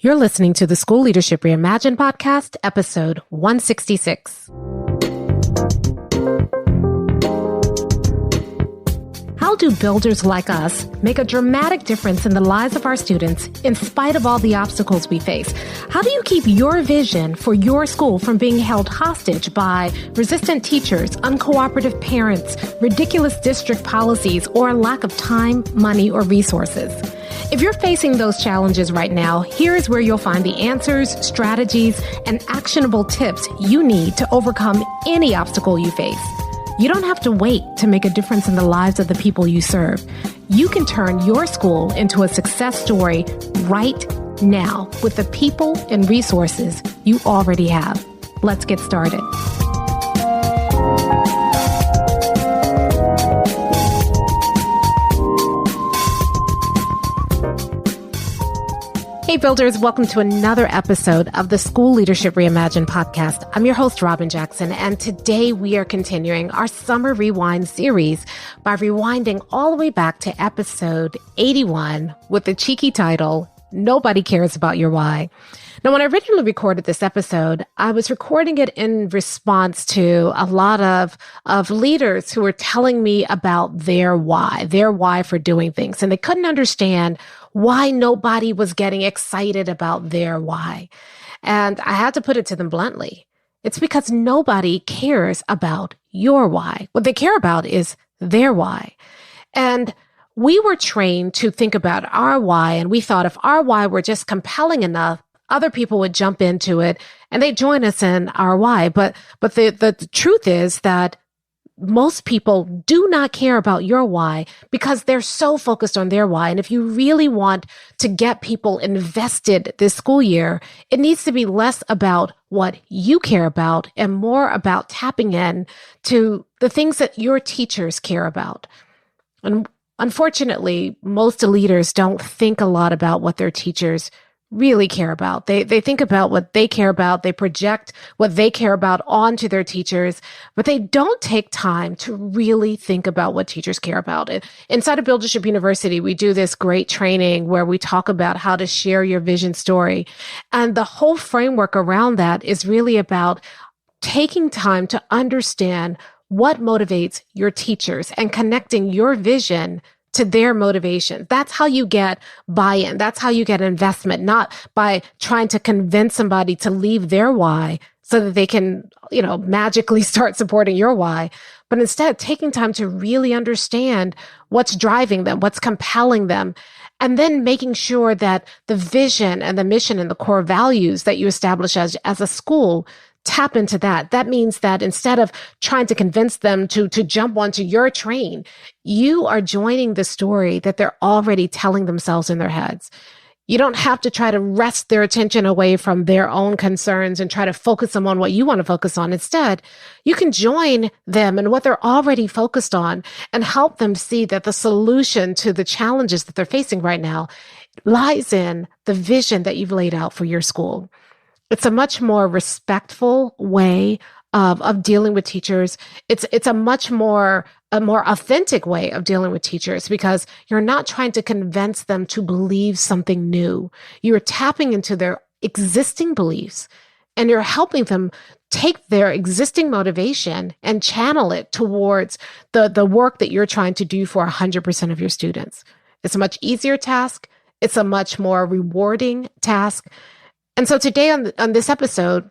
You're listening to the School Leadership Reimagined podcast, episode 166. How do builders like us make a dramatic difference in the lives of our students in spite of all the obstacles we face? How do you keep your vision for your school from being held hostage by resistant teachers, uncooperative parents, ridiculous district policies, or a lack of time, money, or resources? If you're facing those challenges right now, here's where you'll find the answers, strategies, and actionable tips you need to overcome any obstacle you face. You don't have to wait to make a difference in the lives of the people you serve. You can turn your school into a success story right now with the people and resources you already have. Let's get started. Hey builders, welcome to another episode of the School Leadership Reimagined podcast. I'm your host, Robyn Jackson, and today we are continuing our Summer Rewind series by rewinding all the way back to episode 81 with the cheeky title, Nobody Cares About Your Why. Now, when I originally recorded this episode, I was recording it in response to a lot of leaders who were telling me about their why for doing things, and they couldn't understand why nobody was getting excited about their why. And I had to put it to them bluntly. It's because nobody cares about your why. What they care about is their why. And we were trained to think about our why, and we thought if our why were just compelling enough, other people would jump into it and they'd join us in our why. But the truth is that most people do not care about your why because they're so focused on their why. And if you really want to get people invested this school year, it needs to be less about what you care about and more about tapping in to the things that your teachers care about. And unfortunately, most leaders don't think a lot about what their teachers really care about. They think about what they care about. They project what they care about onto their teachers, but they don't take time to really think about what teachers care about. Inside of Buildership University, we do this great training where we talk about how to share your vision story. And the whole framework around that is really about taking time to understand what motivates your teachers and connecting your vision to their motivation. That's how you get buy-in. That's how you get investment, not by trying to convince somebody to leave their why so that they can, magically start supporting your why, but instead taking time to really understand what's driving them, what's compelling them, and then making sure that the vision and the mission and the core values that you establish as a school tap into that. That means that instead of trying to convince them to jump onto your train, you are joining the story that they're already telling themselves in their heads. You don't have to try to wrest their attention away from their own concerns and try to focus them on what you want to focus on. Instead, you can join them in what they're already focused on and help them see that the solution to the challenges that they're facing right now lies in the vision that you've laid out for your school. It's a much more respectful way of dealing with teachers. It's a more authentic way of dealing with teachers because you're not trying to convince them to believe something new. You're tapping into their existing beliefs and you're helping them take their existing motivation and channel it towards the work that you're trying to do for 100% of your students. It's a much easier task. It's a much more rewarding task. And so today on this episode,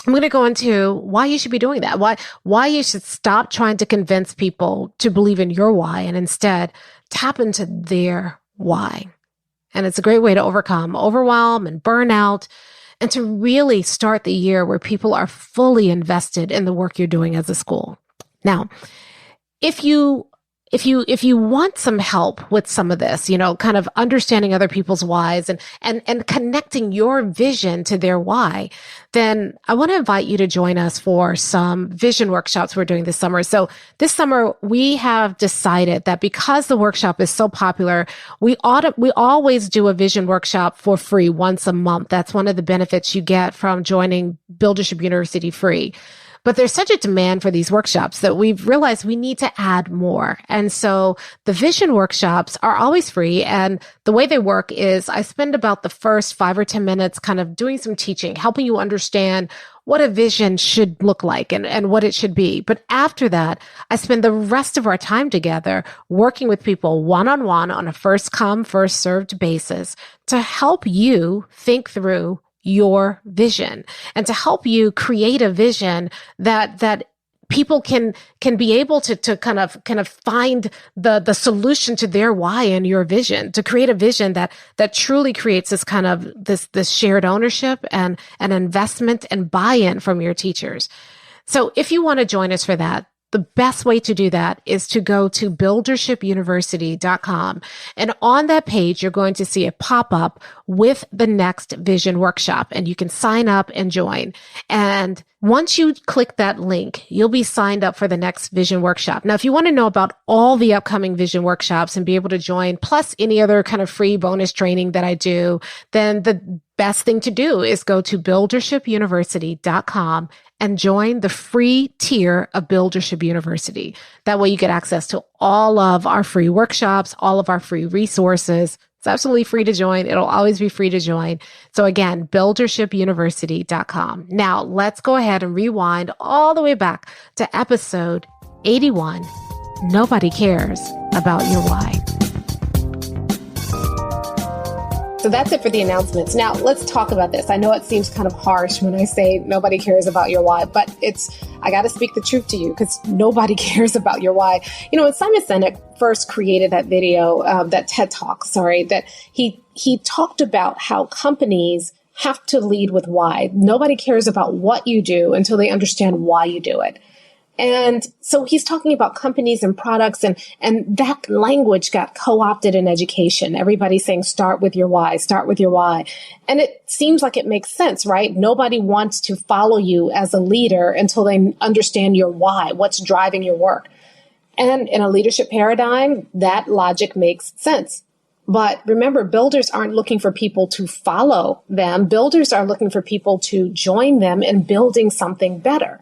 I'm going to go into why you should be doing that, why you should stop trying to convince people to believe in your why and instead tap into their why. And it's a great way to overcome overwhelm and burnout and to really start the year where people are fully invested in the work you're doing as a school. Now, if you want some help with some of this, kind of understanding other people's whys and connecting your vision to their why, then I want to invite you to join us for some vision workshops we're doing this summer. So this summer, we have decided that because the workshop is so popular, we always do a vision workshop for free once a month. That's one of the benefits you get from joining Buildership University free. But there's such a demand for these workshops that we've realized we need to add more. And so the vision workshops are always free. And the way they work is I spend about the first 5 or 10 minutes kind of doing some teaching, helping you understand what a vision should look like and what it should be. But after that, I spend the rest of our time together working with people one-on-one on a first come, first served basis to help you think through your vision and to help you create a vision that people can be able to kind of find the solution to their why in your vision, to create a vision that truly creates this kind of this shared ownership and an investment and buy-in from your teachers. So if you want to join us for that, the best way to do that is to go to buildershipuniversity.com. And on that page, you're going to see a pop-up with the next vision workshop, and you can sign up and join. And once you click that link, you'll be signed up for the next vision workshop. Now, if you want to know about all the upcoming vision workshops and be able to join, plus any other kind of free bonus training that I do, then the best thing to do is go to buildershipuniversity.com and join the free tier of Buildership University. That way you get access to all of our free workshops, all of our free resources. It's absolutely free to join. It'll always be free to join. So again, buildershipuniversity.com. Now let's go ahead and rewind all the way back to episode 81. Nobody cares about your why. So that's it for the announcements. Now let's talk about this. I know it seems kind of harsh when I say nobody cares about your why, but I got to speak the truth to you because nobody cares about your why. You know, when Simon Sinek first created that video, that TED Talk, that he talked about how companies have to lead with why. Nobody cares about what you do until they understand why you do it. And so he's talking about companies and products, and that language got co-opted in education. Everybody's saying, start with your why, start with your why. And it seems like it makes sense, right? Nobody wants to follow you as a leader until they understand your why, what's driving your work. And in a leadership paradigm, that logic makes sense. But remember, builders aren't looking for people to follow them. Builders are looking for people to join them in building something better.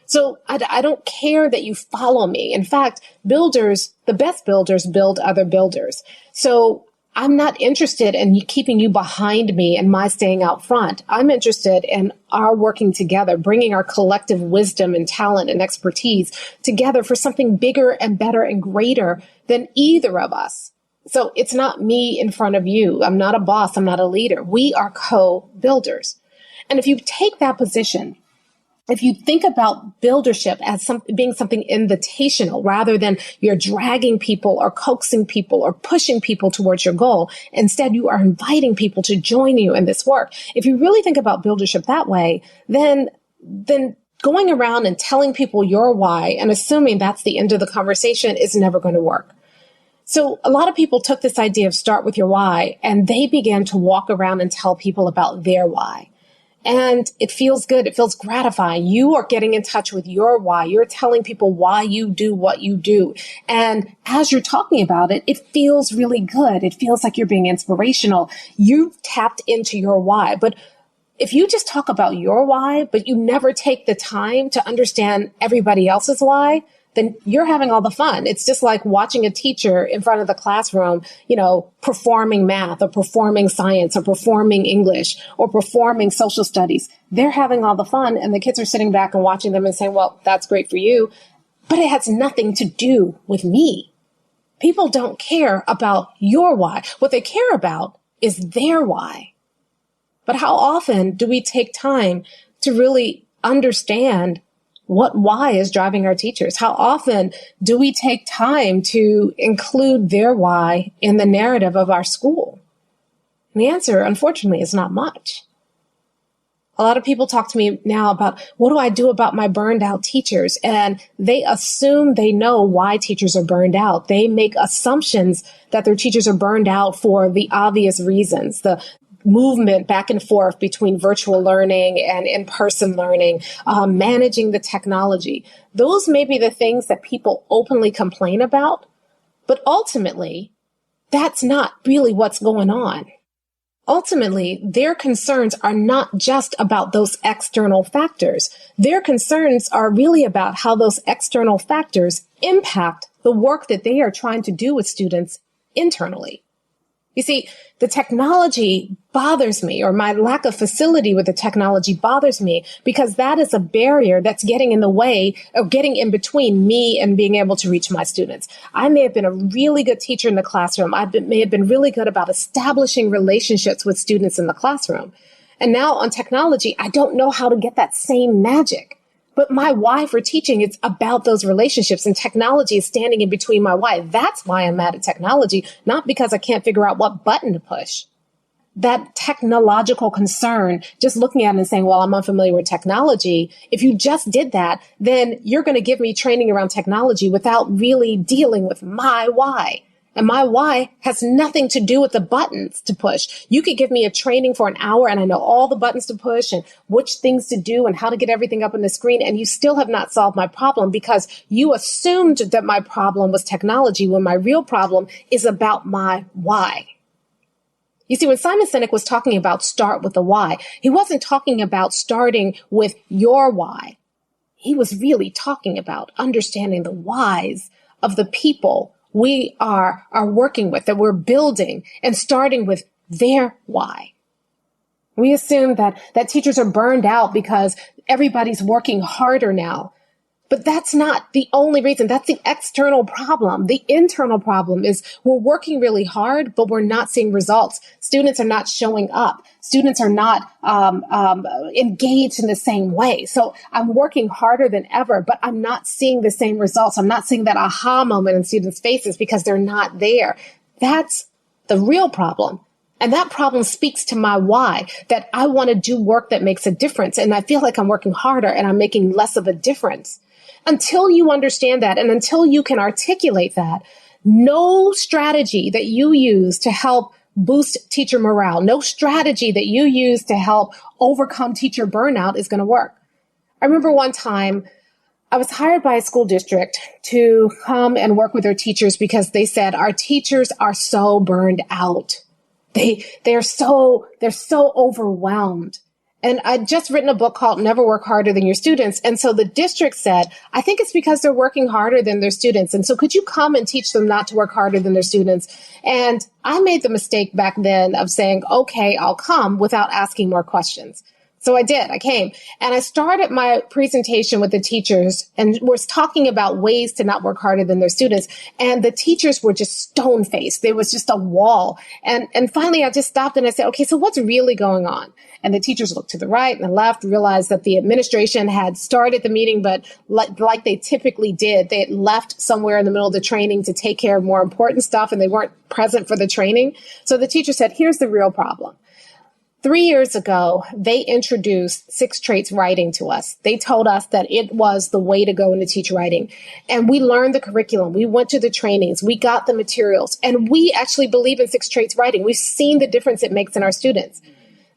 So I don't care that you follow me. In fact, builders, the best builders build other builders. So I'm not interested in keeping you behind me and my staying out front. I'm interested in our working together, bringing our collective wisdom and talent and expertise together for something bigger and better and greater than either of us. So it's not me in front of you. I'm not a boss. I'm not a leader. We are co-builders. And if you take that position, if you think about buildership as being something invitational rather than you're dragging people or coaxing people or pushing people towards your goal, instead you are inviting people to join you in this work. If you really think about buildership that way, then going around and telling people your why and assuming that's the end of the conversation is never going to work. So a lot of people took this idea of start with your why and they began to walk around and tell people about their why. And it feels good. It feels gratifying. You are getting in touch with your why. You're telling people why you do what you do. And as you're talking about it, it feels really good. It feels like you're being inspirational. You've tapped into your why. But if you just talk about your why, but you never take the time to understand everybody else's why, then you're having all the fun. It's just like watching a teacher in front of the classroom, performing math or performing science or performing English or performing social studies. They're having all the fun and the kids are sitting back and watching them and saying, well, that's great for you, but it has nothing to do with me. People don't care about your why. What they care about is their why. But how often do we take time to really understand what why is driving our teachers? How often do we take time to include their why in the narrative of our school? And the answer, unfortunately, is not much. A lot of people talk to me now about what do I do about my burned out teachers? And they assume they know why teachers are burned out. They make assumptions that their teachers are burned out for the obvious reasons, the movement back and forth between virtual learning and in-person learning, managing the technology. Those may be the things that people openly complain about, but ultimately, that's not really what's going on. Ultimately, their concerns are not just about those external factors. Their concerns are really about how those external factors impact the work that they are trying to do with students internally. You see, the technology bothers me, or my lack of facility with the technology bothers me, because that is a barrier that's getting in the way or getting in between me and being able to reach my students. I may have been a really good teacher in the classroom. May have been really good about establishing relationships with students in the classroom. And now on technology, I don't know how to get that same magic. But my why for teaching is about those relationships, and technology is standing in between my why. That's why I'm mad at technology, not because I can't figure out what button to push. That technological concern, just looking at it and saying, well, I'm unfamiliar with technology. If you just did that, then you're going to give me training around technology without really dealing with my why. And my why has nothing to do with the buttons to push. You could give me a training for an hour and I know all the buttons to push and which things to do and how to get everything up on the screen. And you still have not solved my problem because you assumed that my problem was technology when my real problem is about my why. You see, when Simon Sinek was talking about start with the why, he wasn't talking about starting with your why. He was really talking about understanding the whys of the people we are working with, that we're building, and starting with their why. We assume that teachers are burned out because everybody's working harder now. But that's not the only reason. That's the external problem. The internal problem is we're working really hard, but we're not seeing results. Students are not showing up. Students are not engaged in the same way. So I'm working harder than ever, but I'm not seeing the same results. I'm not seeing that aha moment in students' faces because they're not there. That's the real problem. And that problem speaks to my why, that I want to do work that makes a difference. And I feel like I'm working harder and I'm making less of a difference. Until you understand that and until you can articulate that, no strategy that you use to help boost teacher morale, no strategy that you use to help overcome teacher burnout is going to work. I remember one time I was hired by a school district to come and work with their teachers because they said our teachers are so burned out. They're so overwhelmed. And I'd just written a book called Never Work Harder Than Your Students. And so the district said, I think it's because they're working harder than their students. And so could you come and teach them not to work harder than their students? And I made the mistake back then of saying, okay, I'll come without asking more questions. So I did. I came and I started my presentation with the teachers and was talking about ways to not work harder than their students. And the teachers were just stone faced. There was just a wall. And finally I just stopped and I said, okay, so what's really going on? And the teachers looked to the right and the left, realized that the administration had started the meeting, but like they typically did, they had left somewhere in the middle of the training to take care of more important stuff and they weren't present for the training. So the teacher said, here's the real problem. 3 years ago, they introduced 6 traits writing to us. They told us that it was the way to go into teach writing. And we learned the curriculum. We went to the trainings. We got the materials. And we actually believe in 6 traits writing. We've seen the difference it makes in our students.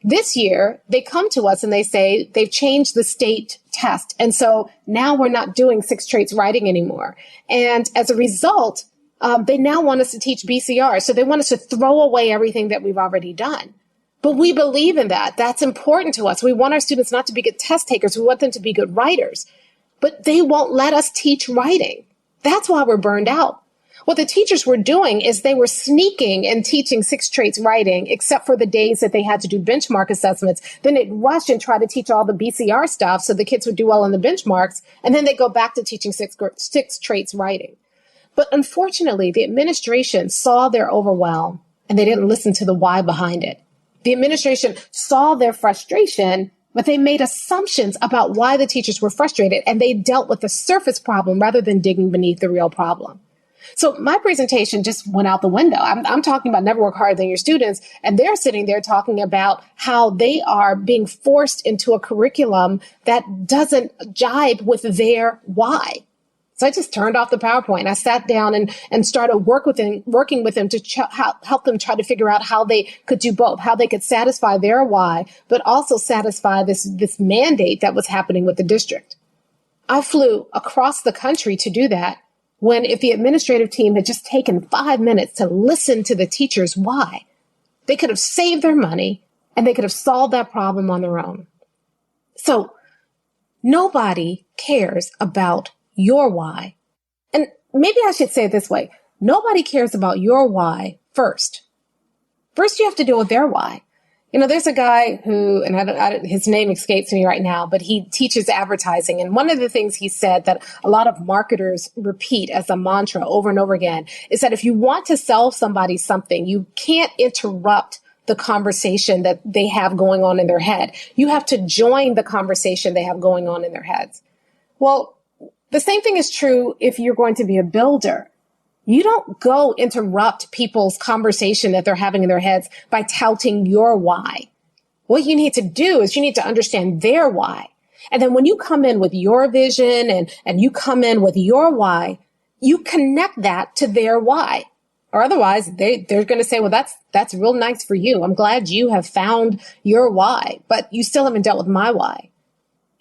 This year, they come to us and they say they've changed the state test. And so now we're not doing 6 traits writing anymore. And as a result, they now want us to teach BCR. So they want us to throw away everything that we've already done. But we believe in that. That's important to us. We want our students not to be good test takers. We want them to be good writers. But they won't let us teach writing. That's why we're burned out. What the teachers were doing is they were sneaking and teaching 6 traits writing, except for the days that they had to do benchmark assessments. Then they'd rush and try to teach all the BCR stuff so the kids would do well on the benchmarks. And then they go back to teaching 6 traits writing. But unfortunately, the administration saw their overwhelm and they didn't listen to the why behind it. The administration saw their frustration, but they made assumptions about why the teachers were frustrated, and they dealt with the surface problem rather than digging beneath the real problem. So my presentation just went out the window. I'm talking about never work harder than your students, and they're sitting there talking about how they are being forced into a curriculum that doesn't jibe with their why. So I just turned off the PowerPoint. I sat down and started working with them to help them try to figure out how they could do both, how they could satisfy their why, but also satisfy this mandate that was happening with the district. I flew across the country to do that when if the administrative team had just taken 5 minutes to listen to the teachers' why, They could have saved their money and they could have solved that problem on their own. So nobody cares about your why. And maybe I should say it this way. Nobody cares about your why first. First, you have to deal with their why. There's a guy who, and his name escapes me right now, but he teaches advertising. And one of the things he said that a lot of marketers repeat as a mantra over and over again is that if you want to sell somebody something, you can't interrupt the conversation that they have going on in their head. You have to join the conversation they have going on in their heads. Well, the same thing is true if you're going to be a builder. You don't go interrupt people's conversation that they're having in their heads by touting your why. What you need to do is you need to understand their why. And then when you come in with your vision and you come in with your why, you connect that to their why. Or otherwise, they're going to say, well, that's real nice for you. I'm glad you have found your why, but you still haven't dealt with my why.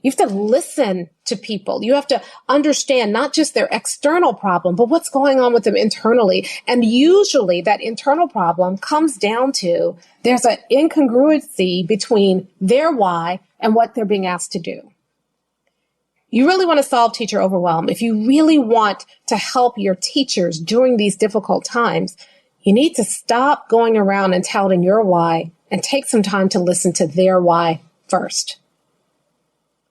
You have to listen to people. You have to understand not just their external problem, but what's going on with them internally. And usually that internal problem comes down to there's an incongruency between their why and what they're being asked to do. You really want to solve teacher overwhelm. If you really want to help your teachers during these difficult times, you need to stop going around and touting your why and take some time to listen to their why first.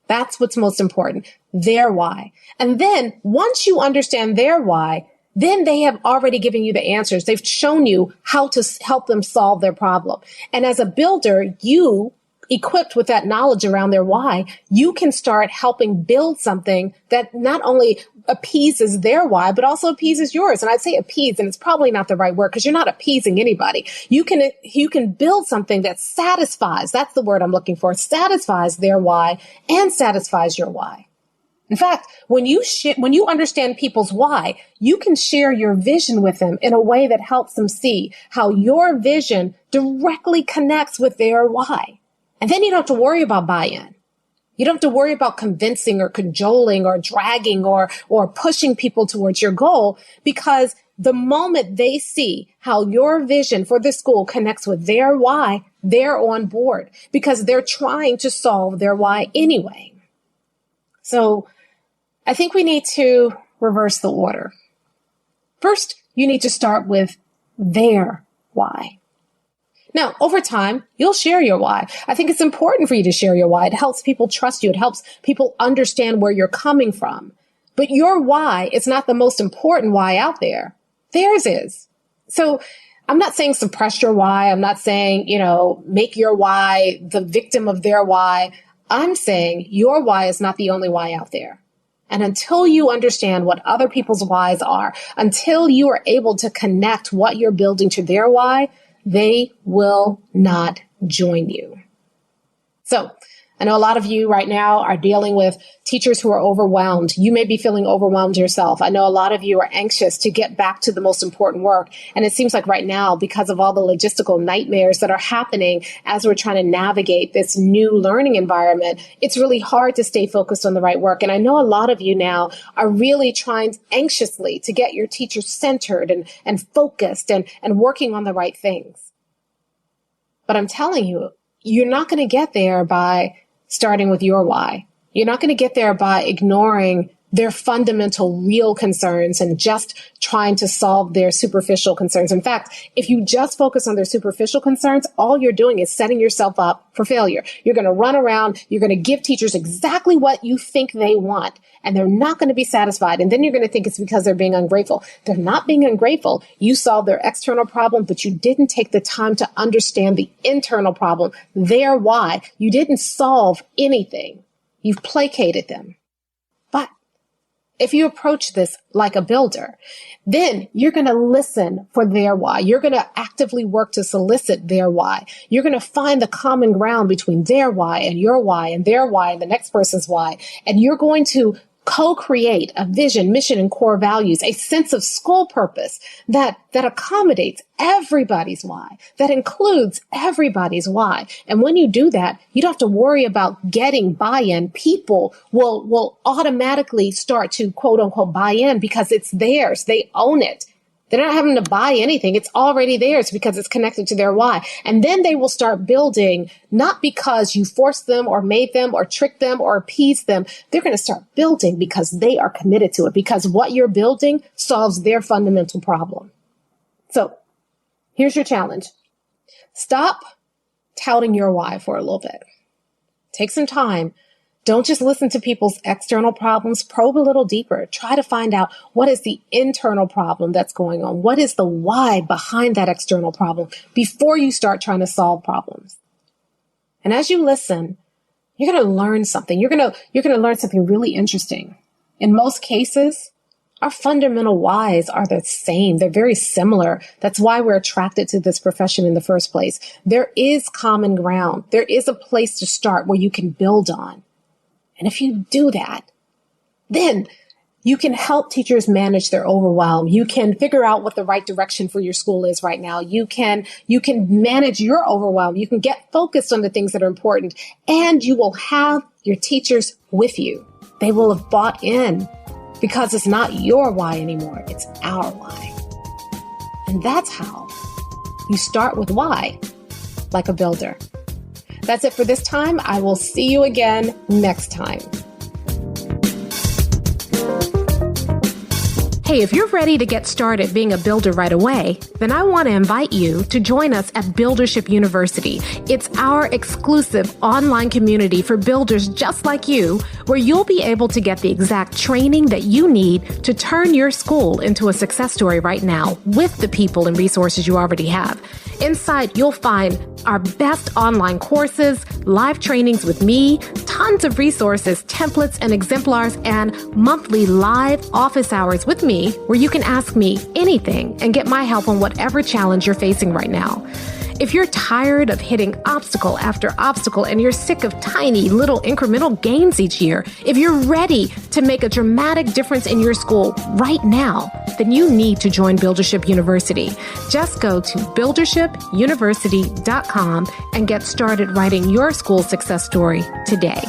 That's what's most important, their why. And then once you understand their why, then they have already given you the answers. They've shown you how to help them solve their problem. And as a builder, you, equipped with that knowledge around their why, you can start helping build something that not only appeases their why, but also appeases yours. And I'd say appease, and it's probably not the right word because you're not appeasing anybody. You can build something that satisfies, that's the word I'm looking for, satisfies their why and satisfies your why. In fact, when you understand people's why, you can share your vision with them in a way that helps them see how your vision directly connects with their why. And then you don't have to worry about buy-in. You don't have to worry about convincing or cajoling or dragging or pushing people towards your goal, because the moment they see how your vision for the school connects with their why, they're on board because they're trying to solve their why anyway. So I think we need to reverse the order. First, you need to start with their why. Now, over time, you'll share your why. I think it's important for you to share your why. It helps people trust you. It helps people understand where you're coming from. But your why is not the most important why out there. Theirs is. So I'm not saying suppress your why. I'm not saying, make your why the victim of their why. I'm saying your why is not the only why out there. And until you understand what other people's whys are, until you are able to connect what you're building to their why, they will not join you. So I know a lot of you right now are dealing with teachers who are overwhelmed. You may be feeling overwhelmed yourself. I know a lot of you are anxious to get back to the most important work. And it seems like right now, because of all the logistical nightmares that are happening as we're trying to navigate this new learning environment, it's really hard to stay focused on the right work. And I know a lot of you now are really trying anxiously to get your teachers centered and focused and working on the right things. But I'm telling you, you're not going to get there by starting with your why. You're not going to get there by ignoring their fundamental real concerns and just trying to solve their superficial concerns. In fact, if you just focus on their superficial concerns, all you're doing is setting yourself up for failure. You're going to run around. You're going to give teachers exactly what you think they want, and they're not going to be satisfied. And then you're going to think it's because they're being ungrateful. They're not being ungrateful. You solved their external problem, but you didn't take the time to understand the internal problem, their why. You didn't solve anything. You've placated them. But if you approach this like a builder, then you're going to listen for their why. You're going to actively work to solicit their why. You're going to find the common ground between their why and your why and their why and the next person's why. And you're going to co-create a vision, mission, and core values, a sense of school purpose that accommodates everybody's why, that includes everybody's why. And when you do that, you don't have to worry about getting buy-in. People will automatically start to quote unquote buy in because it's theirs. They own it. They're not having to buy anything. It's already theirs because it's connected to their why. And then they will start building, not because you forced them or made them or tricked them or appeased them. They're going to start building because they are committed to it, because what you're building solves their fundamental problem. So here's your challenge. Stop touting your why for a little bit. Take some time. Don't just listen to people's external problems. Probe a little deeper. Try to find out what is the internal problem that's going on. What is the why behind that external problem before you start trying to solve problems. And as you listen, you're going to learn something. You're going to learn something really interesting. In most cases, our fundamental whys are the same. They're very similar. That's why we're attracted to this profession in the first place. There is common ground. There is a place to start where you can build on. And if you do that, then you can help teachers manage their overwhelm. You can figure out what the right direction for your school is right now. You can manage your overwhelm. You can get focused on the things that are important, and you will have your teachers with you. They will have bought in because it's not your why anymore. It's our why. And that's how you start with why, like a builder. That's it for this time. I will see you again next time. Hey, if you're ready to get started being a builder right away, then I want to invite you to join us at Buildership University. It's our exclusive online community for builders just like you, where you'll be able to get the exact training that you need to turn your school into a success story right now with the people and resources you already have. Inside, you'll find our best online courses, live trainings with me, tons of resources, templates, and exemplars, and monthly live office hours with me where you can ask me anything and get my help on whatever challenge you're facing right now. If you're tired of hitting obstacle after obstacle and you're sick of tiny little incremental gains each year, if you're ready to make a dramatic difference in your school right now, then you need to join Buildership University. Just go to buildershipuniversity.com and get started writing your school success story today.